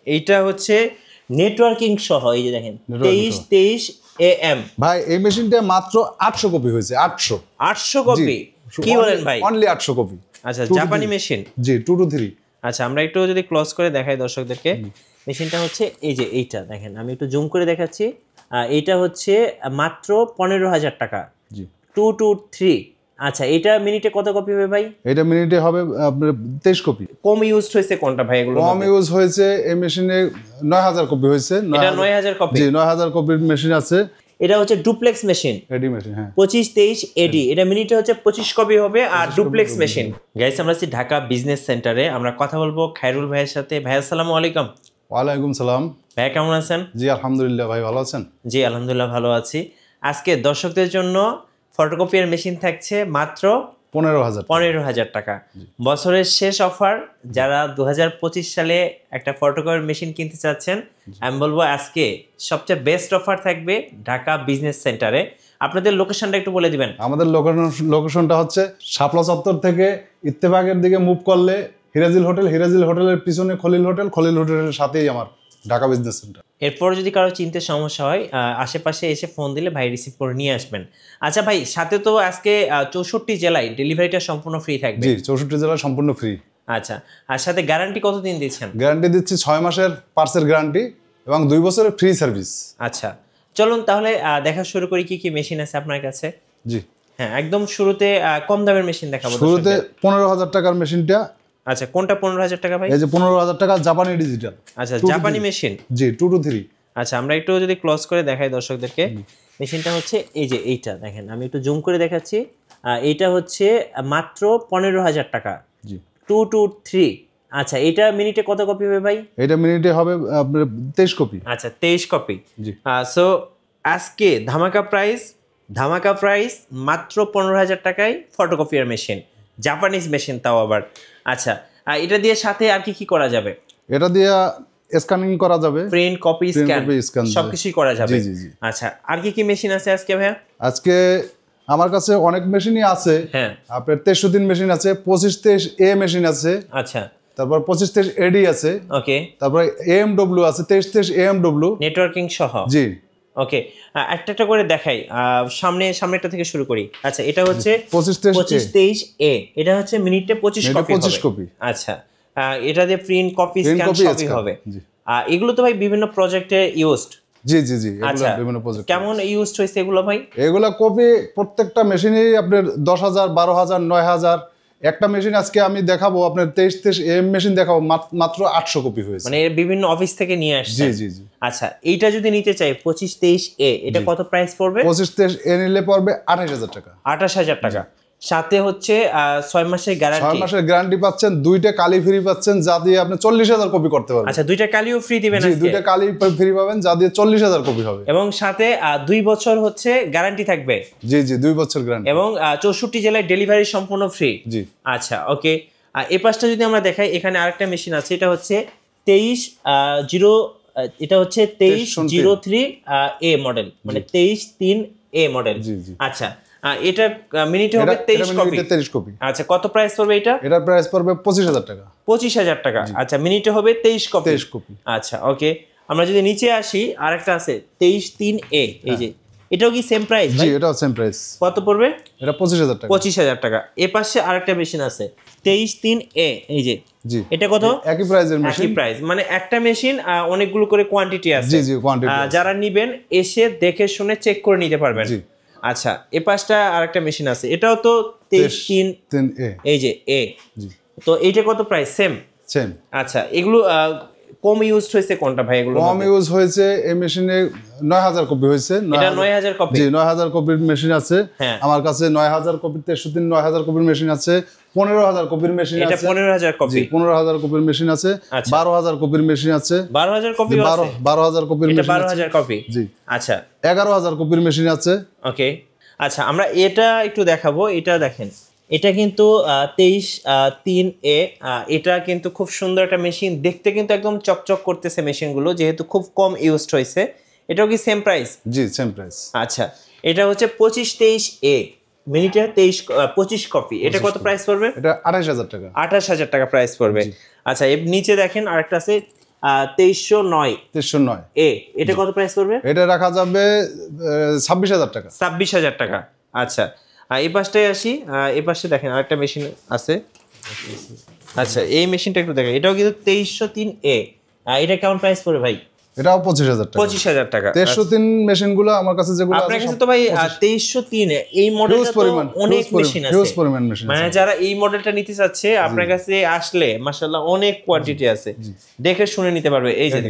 এইটা হচ্ছে নেটওয়ার্কিং সহ, এই যে দেখেন 23 AM। ভাই এই মেশিনটা মাত্র 800 কপি হয়েছে। 800 কপি? কি বলেন ভাই? Only 800 copy. আচ্ছা, জাপানি মেশিন। G, 2 to 3। আচ্ছা, আমরা একটু যদি ক্লোজ করে দেখাই দর্শকদেরকে, মেশিনটা হচ্ছে এই যে এইটা দেখেন, আমি একটু জুম করে দেখাচ্ছি। এইটা হচ্ছে মাত্র 15,000 টাকা। জি, 2 to 3। আচ্ছা, এটা মিনিটে কত কপি হবে ভাই? এটা মিনিটে হবে আপনার 23 কপি। কম ইউজ হয়েছে কোনটা ভাই এগুলো? কম ইউজ হয়েছে এই মেশিনে 9000 কপি হয়েছে। এটা 9000 কপি। জি, 9000 কপির মেশিন আছে। এটা হচ্ছে ডুপ্লেক্স মেশিন, এডি মেশিন। হ্যাঁ, 25-23 এডি। এটা মিনিটে হচ্ছে 25 কপি হবে, আর ডুপ্লেক্স মেশিন। গাইস, আমরা আছি ঢাকা বিজনেস সেন্টারে। আমরা কথা বলবো খায়রুল ভাইয়ের সাথে। ভাই আসসালামু আলাইকুম। ওয়ালাইকুম সালাম। ভাই কেমন আছেন? জি আলহামদুলিল্লাহ। ভাই ভালো আছেন? জি আলহামদুলিল্লাহ ভালো আছি। আজকে দর্শকদের জন্য ফটোকপিয়ার মেশিন থাকছে মাত্র 15,000 টাকা। বছরের শেষ অফার। যারা 2025 সালে একটা ফটোকপিয়ার মেশিন কিনতে চাচ্ছেন, আমি বলবো আজকে সবচেয়ে বেস্ট অফার থাকবে ঢাকা বিজনেস সেন্টারে। আপনাদের লোকেশনটা একটু বলে দিবেন। আমাদের লোকেশনটা হচ্ছে শাপলা চত্বর থেকে ইত্তেফাকের দিকে মুভ করলে হিরাজিল হোটেল, হিরাজিল হোটেলের পিছনে খলিল হোটেল, খলিল হোটেলের সাথেই আমার ঢাকা বিজনেস সেন্টার। এরপর যদি কারো চিনতে সমস্যা হয়, আশেপাশে এসে ফোন দিলে ভাই রিসিভ করে নিয়ে আসবেন। আচ্ছা ভাই, সাথে তো আজকে 64 জেলায় ডেলিভারিটা সম্পূর্ণ ফ্রি থাকবে। জি, 64 জেলা সম্পূর্ণ ফ্রি। আচ্ছা, আর সাথে গ্যারান্টি কতদিন দিচ্ছেন? গ্যারান্টি দিচ্ছি 6 মাসের পার্সের গ্যারান্টি এবং 2 বছরের ফ্রি সার্ভিস। আচ্ছা, চলুন তাহলে দেখা শুরু করি। কি কি মেশিন আছে আপনার কাছে? জি হ্যাঁ, একদম শুরুতে কম দামের মেশিন দেখাবো। শুরুতে 15,000 টাকার মেশিনটা। আচ্ছা, কোনটা 15,000 টাকা ভাই? এই যে 15,000 টাকা জাপানি ডিজিটাল। আচ্ছা, জাপানি মেশিন। G, 2 to 3। আচ্ছা, আমরা একটু যদি ক্লোজ করে দেখাই দর্শকদেরকে, মেশিনটা হচ্ছে এই যে এইটা দেখেন, আমি একটু জুম করে দেখাচ্ছি। এইটা হচ্ছে মাত্র 15,000 টাকা। জি, 2 to 3। আচ্ছা, এটা মিনিটে কত কপি হবে ভাই? এটা মিনিটে হবে আপনার 23 কপি। আচ্ছা, 23 কপি। জি, সো আজকে ধামাকা প্রাইস মাত্র 15,000 টাকায় ফটোকপিয়ার মেশিন, জাপানিজ মেশিন তাও আবার। আচ্ছা, এটা দিয়ে সাথে আর কি কি করা যাবে? এটা দিয়ে স্ক্যানিং করা যাবে, প্রিন্ট, কপি, স্ক্যান সবকিছুই করা যাবে। জি জি জি। আচ্ছা, আর কি কি মেশিন আছে আজকে ভাইয়া? আজকে আমার কাছে অনেক মেশিনই আছে। হ্যাঁ, আপনার 2303 মেশিন আছে, 2523 এ মেশিন আছে, আচ্ছা, তারপর 2523 এডি আছে, ওকে, তারপর এএমডব্লিউ আছে, 2323 এএমডব্লিউ নেটওয়ার্কিং সহ। জি, ওকে, একটা একটা করে দেখাই। সামনেটা থেকে শুরু করি। আচ্ছা, এটা হচ্ছে 2523 এ। এটা হচ্ছে মিনিটে 25 কপি। আচ্ছা, এটা দিয়ে প্রিন্ট, কপি, স্ক্যান সবই হবে। এগুলো তো ভাই বিভিন্ন প্রজেক্টে ইউজড। জি জি জি, আচ্ছা, বিভিন্ন প্রজেক্ট। কেমন ইউজড হয়েছে এগুলো ভাই? এগুলো কপি প্রত্যেকটা মেশিনেই আপনার 10,000, 12,000, 9,000। একটা মেশিন আজকে আমি দেখাবো আপনার 2323 এম মেশিন দেখাবো, মাত্র 800 কপি হয়েছে। মানে বিভিন্ন অফিস থেকে নিয়ে আসছে। জি জি জি। আচ্ছা, এইটা যদি নিতে চাই 2523 এ, এটা কত প্রাইস পড়বে? 2523 এ নিলে পড়বে 28,000 টাকা। 28,000 টাকা। সাথে হচ্ছে 6 মাসের গ্যারান্টি। 6 মাসের গ্যারান্টি পাচ্ছেন, 2টা কালি ফ্রি পাচ্ছেন, যা দিয়ে আপনি 40,000 কপি করতে পারবেন। আচ্ছা, 2টা কালিও ফ্রি দিবেন জি, আজকে? 2টা কালি ফ্রি পাবেন, যা দিয়ে 40,000 কপি হবে। এবং সাথে 2 বছর হচ্ছে গ্যারান্টি থাকবে। জি জি, 2 বছর গ্যারান্টি। এবং 64 জেলায় ডেলিভারি সম্পূর্ণ ফ্রি। জি। আচ্ছা, ওকে। এই পাশটা যদি আমরা দেখাই, এখানে আরেকটা মেশিন আছে। এটা হচ্ছে 2303 এ মডেল, মানে 2303 এ মডেল। জি জি। আচ্ছা, এটা মিনিটে হবে 23 কপি। আচ্ছা, কত প্রাইস পড়বে এটা? এটার প্রাইস পড়বে 25,000 টাকা। 25,000 টাকা। আচ্ছা, মিনিটে হবে 23 কপি। 23 কপি। আচ্ছা, ওকে। আমরা যদি নিচে আসি, আরেকটা আছে 2303 এ। এই যে, এটাও কি সেম প্রাইস? জি, এটাও সেম প্রাইস। কত পড়বে? এটা 25,000 টাকা। 25,000 টাকা। এ পাশে আরেকটা মেশিন আছে 2303 এ। এই যে, জি, এটা কত? একই প্রাইসের মেশিন। একই প্রাইস, মানে একটা মেশিন অনেকগুলো করে কোয়ান্টিটি আছে। জি জি, কোয়ান্টিটি। যারা নিবেন এসে দেখে শুনে চেক করে নিতে পারবেন। জি। আচ্ছা, এ পাশটা আরেকটা মেশিন আছে। এটাও তো 2303 এ। এই যে এ। জি। তো এইটা কত প্রাইস? সেম। আচ্ছা, এগুলো কম ইউজ হয়েছে কোনটা ভাই? এগুলো কম ইউজ হয়েছে এই মেশিনে 9,000 কপি হয়েছে। এটা 9,000 কপি। জি, 9,000 কপির মেশিন আছে আমার কাছে। 9,000 কপির 63 9,000 কপির মেশিন আছে। 15,000 কপির মেশিন আছে। এটা 15,000 কপি। 15,000 কপির মেশিন আছে। 12,000 কপির মেশিন আছে। 12,000 কপি আছে। 12,000 কপির মেশিন আছে। 12,000 কপি। জি। আচ্ছা, 11,000 কপির মেশিন আছে। ওকে। আচ্ছা, আমরা এটা একটু দেখাবো। এটা দেখেন, এটা কিন্তু 2303 এ। এটা কিন্তু খুব সুন্দর একটা মেশিন, দেখতে কিন্তু একদম চকচক করতেছে মেশিনগুলো, যেহেতু খুব কম ইউজড হয়েছে। এটাও কি সেম প্রাইস? জি, সেম প্রাইস। আচ্ছা, এটা হচ্ছে 2523 এ, মিনিটে 25 কপি। এটা কত প্রাইস পড়বে? এটা 28,000 টাকা। 28,000 টাকা প্রাইস পড়বে। আচ্ছা, এর নিচে দেখেন আরেকটা আছে 2309 2309 এ, এটা কত প্রাইস পড়বে? এটা রাখা যাবে 26,000 টাকা। 26,000 টাকা। আচ্ছা, এই পাশটায় আসি। এই পাশে দেখেন আরেকটা মেশিন আছে। আচ্ছা, এই মেশিনটা একটু দেখেন, এটাও কিন্তু 2303 এ। এটা কেমন প্রাইস পড়বে ভাই? এটাও 25,000 টাকা। 25,000 টাকা। 2303 মেশিনগুলো আমার কাছে যেগুলো আছে আপনার কাছে তো ভাই 2303 এই মডেলটা তো অনেক মেশিন আছে, হিউজ পরিমাণ মেশিন মানে আছে। যারা এই মডেলটা নিতে চাচ্ছে আপনার কাছে আসলে মাশাআল্লাহ অনেক কোয়ান্টিটি আছে, দেখে শুনে নিতে পারবে। এই যে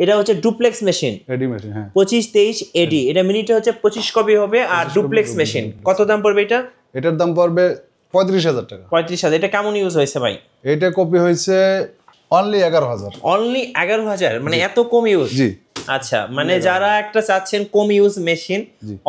এটা হচ্ছে ডুপ্লেক্স মেশিন, এডি মেশিন, হ্যাঁ 2523 এডি। এটা মিনিটে হচ্ছে 25 কপি হবে। আর ডুপ্লেক্স মেশিন কত দাম পড়বে এটা? এটার দাম পড়বে 35,000 টাকা। 35,000। এটা কেমন ইউজ হয়েছে ভাই? এটা কপি হয়েছে অনলি 11,000। অনলি 11,000, মানে এত কম ইউজ? জি। আচ্ছা, মানে যারা একটা চাচ্ছেন কম ইউজ মেশিন,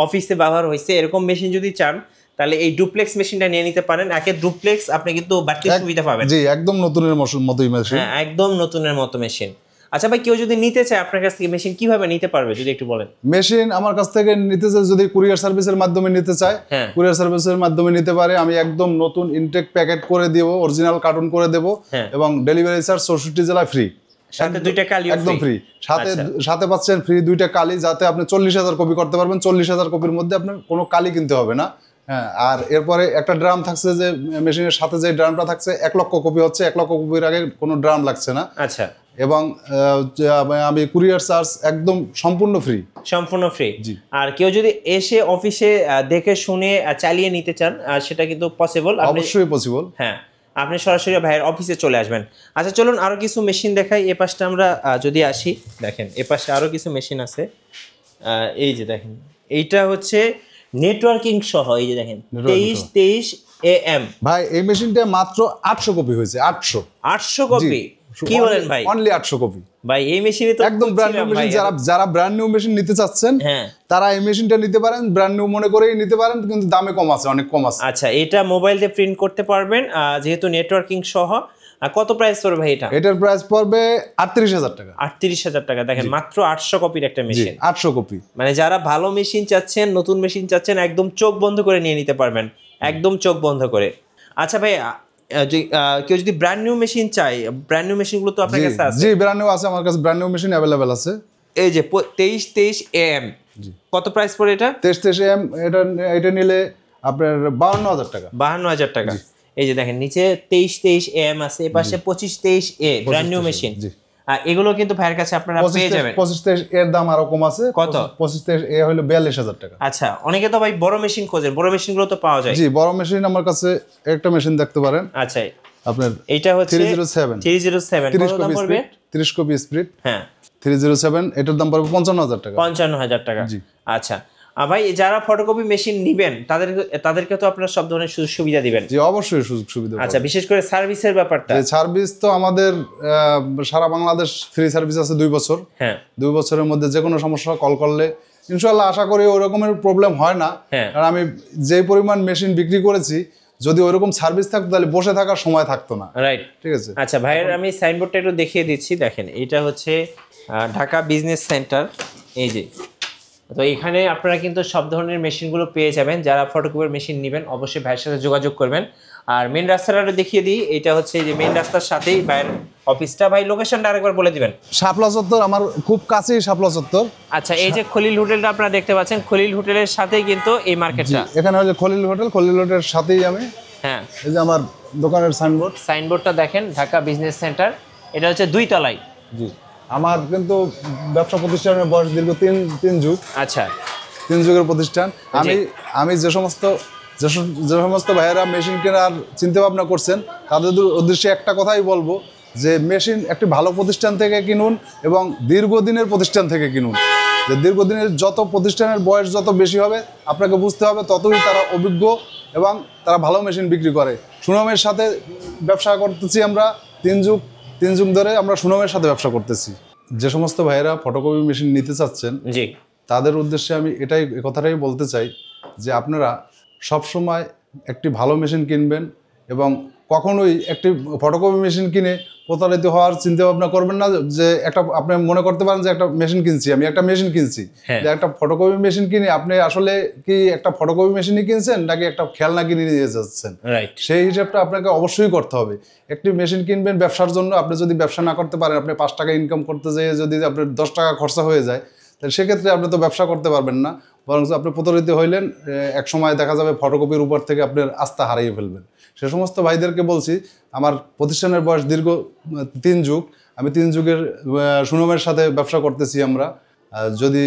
অফিসে ব্যবহার হয়েছে এরকম মেশিন যদি চান, তাহলে এই ডুপ্লেক্স মেশিনটা নিয়ে নিতে পারেন। একে ডুপ্লেক্স আপনি কিন্তু বাড়তি সুবিধা পাবেন। জি, একদম নতুনের মতোই মেশিন। হ্যাঁ, একদম নতুনের মতো মেশিন। আচ্ছা ভাই, কেউ যদি নিতে চায় আপনার কাছ থেকে মেশিন, কিভাবে নিতে পারবে যদি একটু বলেন? মেশিন আমার কাছ থেকে নিতে চায়, যদি কুরিয়ার সার্ভিসের মাধ্যমে নিতে চায়, কুরিয়ার সার্ভিসের মাধ্যমে নিতে পারে। আমি একদম নতুন ইনটেক প্যাকেট করে দেব, অরিজিনাল কার্টুন করে দেব, এবং ডেলিভারি চার্জ 64 জেলা ফ্রি। সাথে 2টা কালি একদম ফ্রি। সাথে পাচ্ছেন ফ্রি 2টা কালি, যাতে আপনি 40,000 কপি করতে পারবেন। 40,000 কপির মধ্যে আপনার কোনো কালি কিনতে হবে না। হ্যাঁ, আর এরপরে একটা ড্রাম থাকছে, যে মেশিনের সাথে যে ড্রামটা থাকছে 1 লক্ষ কপি হচ্ছে, 1 লক্ষ কপির আগে কোনো ড্রাম লাগছে না। আচ্ছা, এবং আমি কুরিয়ার চার্জ একদম সম্পূর্ণ ফ্রি। সম্পূর্ণ ফ্রি। আর কেউ যদি এসে অফিসে দেখে শুনে চালিয়ে নিতে চান, সেটা কিন্তু পসিবল, অবশ্যই পসিবল। হ্যাঁ, আপনি সরাসরি ভাইয়ের অফিসে চলে আসবেন। আচ্ছা, চলুন আরো কিছু মেশিন দেখাই। এ পাশটা আমরা যদি আসি, দেখেন এ পাশে আরো কিছু মেশিন আছে। এই যে দেখেন, এইটা হচ্ছে নেটওয়ার্কিং সহ। এই যে দেখেন 2323 AM। ভাই এই মেশিনটা মাত্র 800 কপি হয়েছে। 800 কপি? কি বলেন ভাই? Only 800 copy. ভাই এই মেশিনে তো একদম ব্র্যান্ড নিউ মেশিন। যারা ব্র্যান্ড নিউ মেশিন নিতে চাচ্ছেন, তারা এই মেশিনটা নিতে পারেন, ব্র্যান্ড নিউ মনে করেই নিতে পারেন, কিন্তু দামে কম আছে, অনেক কম আছে। আচ্ছা, এটা মোবাইল দিয়ে প্রিন্ট করতে পারবেন, যেহেতু নেটওয়ার্কিং সহ। কত প্রাইস পড়বে ভাই এটা? এটার প্রাইস পড়বে 38,000 টাকা। 38,000 টাকা। দেখেন, মাত্র 800 কপির একটা মেশিন। 800 কপি। মানে যারা ভালো মেশিন চাচ্ছেন, নতুন মেশিন চাচ্ছেন, একদম চোখ বন্ধ করে নিয়ে নিতে পারবেন, একদম চোখ বন্ধ করে। আচ্ছা ভাই, কেউ যদি ব্র্যান্ড নিউ মেশিন চায়, ব্র্যান্ড নিউ মেশিনগুলো তো আপনার কাছে আছে? জি, ব্র্যান্ড নিউ আছে আমার কাছে, ব্র্যান্ড নিউ মেশিন अवेलेबल আছে। এই যে 2323 AM, কত প্রাইস পড়ে এটা? 2323 AM এটা নিলে আপনার 52,000 টাকা। 52,000 টাকা। এই যে দেখেন, নিচে 2323 AM আছে, এপাশে 2523 A ব্র্যান্ড নিউ মেশিন। এগুলো কিন্তু ভাইয়ের কাছে আপনারা পেয়ে যাবেন। 2523 এর দাম আরো কম আছে। কত? 2523 এ হলো 42,000 টাকা। আচ্ছা, অনেকে তো ভাই বড় মেশিন খোঁজেন, বড় মেশিনগুলো তো পাওয়া যায়? জি, বড় মেশিন আমার কাছে একটা মেশিন দেখতে পারেন। আচ্ছা, আপনার এইটা হচ্ছে 307 কত দাম পড়বে? 30 কপি স্প্রিট। হ্যাঁ, 307, এটার দাম পড়বে 55,000 টাকা। 55,000 টাকা। আচ্ছা ভাই, যারা ফটোকপি মেশিন নিবেন তাদেরকে তো আপনারা সব ধরনের সুযোগ সুবিধা দিবেন? জি, অবশ্যই সুযোগ সুবিধা। আচ্ছা, বিশেষ করে সার্ভিসের ব্যাপারটা? সার্ভিস তো আমাদের সারা বাংলাদেশ ফ্রি সার্ভিস আছে 2 বছর। হ্যাঁ, 2 বছরের মধ্যে যে কোনো সমস্যা কল করলে ইনশাআল্লাহ আশা করি ওই রকমের প্রবলেম হয় না। কারণ আমি যে পরিমাণ মেশিন বিক্রি করেছি, যদি ওইরকম সার্ভিস থাকতো তাহলে বসে থাকার সময় থাকতো না। রাইট, ঠিক আছে। আচ্ছা ভাইয়ের আমি সাইনবোর্ডটা একটু দেখিয়ে দিচ্ছি। দেখেন, এটা হচ্ছে ঢাকা বিজনেস সেন্টার। এই যে, তো এখানে আপনারা কিন্তু সব ধরনের মেশিনগুলো পেয়ে যাবেন। যারা ফটোকপির মেশিন নেবেন অবশ্যই ভাইয়ের সাথে যোগাযোগ করবেন। আর মেন রাস্তাটা দেখিয়ে দিই, এটা হচ্ছে যে মেন রাস্তার সাথেই ভাইয়ের অফিসটা। ভাই লোকেশনটা আরেকবার বলে দিবেন। শাপলা চত্বর, আমার খুব কাছেই শাপলা চত্বর। আচ্ছা, এই যে খলিল হোটেলটা আপনারা দেখতে পাচ্ছেন, খলিল হোটেলের সাথেই কিন্তু এই মার্কেটটা। এখানে হচ্ছে খলিল হোটেল, খলিল হোটেলের সাথেই আমি। হ্যাঁ, এই যে আমার দোকানের সাইনবোর্ডটা দেখেন, ঢাকা বিজনেস সেন্টার। এটা হচ্ছে 2 তলায়। জি, আমার কিন্তু ব্যবসা প্রতিষ্ঠানের বয়স দীর্ঘ 3 যুগ। আচ্ছা, 3 যুগের প্রতিষ্ঠান। আমি যে সমস্ত ভাইয়েরা মেশিন কেনার চিন্তা ভাবনা করছেন, তাদের উদ্দেশ্যে একটা কথাই বলবো, যে মেশিন একটি ভালো প্রতিষ্ঠান থেকে কিনুন এবং দীর্ঘদিনের প্রতিষ্ঠান থেকে কিনুন। যে দীর্ঘদিনের যত প্রতিষ্ঠানের বয়স যত বেশি হবে, আপনাকে বুঝতে হবে ততই তারা অভিজ্ঞ এবং তারা ভালো মেশিন বিক্রি করে। সুনামের সাথে ব্যবসা করতেছি আমরা 3 যুগ ধরে আমরা সুনামের সাথে ব্যবসা করতেছি। যে সমস্ত ভাইয়েরা ফটোকপি মেশিন নিতে চাচ্ছেন, জি, তাদের উদ্দেশ্যে আমি এই কথাটাই বলতে চাই, যে আপনারা সবসময় একটি ভালো মেশিন কিনবেন এবং কখনোই একটি ফটোকপি মেশিন কিনে প্রতারিত হওয়ার চিন্তা ভাবনা করবেন না। যে একটা আপনি মনে করতে পারেন যে একটা মেশিন কিনছি, আমি একটা মেশিন কিনছি, যে একটা ফটোকপি মেশিন কিনে আপনি আসলে কি একটা ফটোকপি মেশিনই কিনছেন নাকি একটা খেলনা কিনে নিয়ে যাচ্ছেন, সেই হিসাবটা আপনাকে অবশ্যই করতে হবে। একটি মেশিন কিনবেন ব্যবসার জন্য, আপনি যদি ব্যবসা না করতে পারেন, আপনি 5 টাকা ইনকাম করতে যেয়ে যদি আপনার 10 টাকা খরচা হয়ে যায়, তাহলে সেক্ষেত্রে আপনি তো ব্যবসা করতে পারবেন না, বরং আপনি প্রতারিত হইলেন। এক সময় দেখা যাবে ফটোকপির উপর থেকে আপনার আস্থা হারিয়ে ফেলবেন। সে সমস্ত ভাইদেরকে বলছি, আমার প্রতিষ্ঠানের বয়স দীর্ঘ 3 যুগ, আমি 3 যুগের সুনামের সাথে ব্যবসা করতেছি আমরা। যদি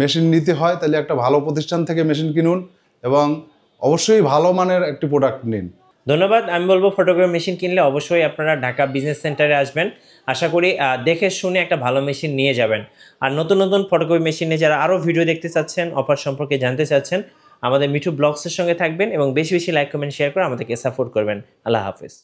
মেশিন নিতে হয় তাহলে একটা ভালো প্রতিষ্ঠান থেকে মেশিন কিনুন এবং অবশ্যই ভালো মানের একটি প্রোডাক্ট নিন। ধন্যবাদ। আমি বলবো ফটোকপি মেশিন কিনলে অবশ্যই আপনারা ঢাকা বিজনেস সেন্টারে আসবেন, আশা করি দেখে শুনে একটা ভালো মেশিন নিয়ে যাবেন। আর নতুন নতুন ফটোকপি মেশিনে যারা আরও ভিডিও দেখতে চাচ্ছেন, অফার সম্পর্কে জানতে চাচ্ছেন, আমাদের মিঠু ব্লগসের সঙ্গে থাকবেন এবং বেশি বেশি লাইক কমেন্ট শেয়ার করে আমাদেরকে সাপোর্ট করবেন। আল্লাহ হাফেজ।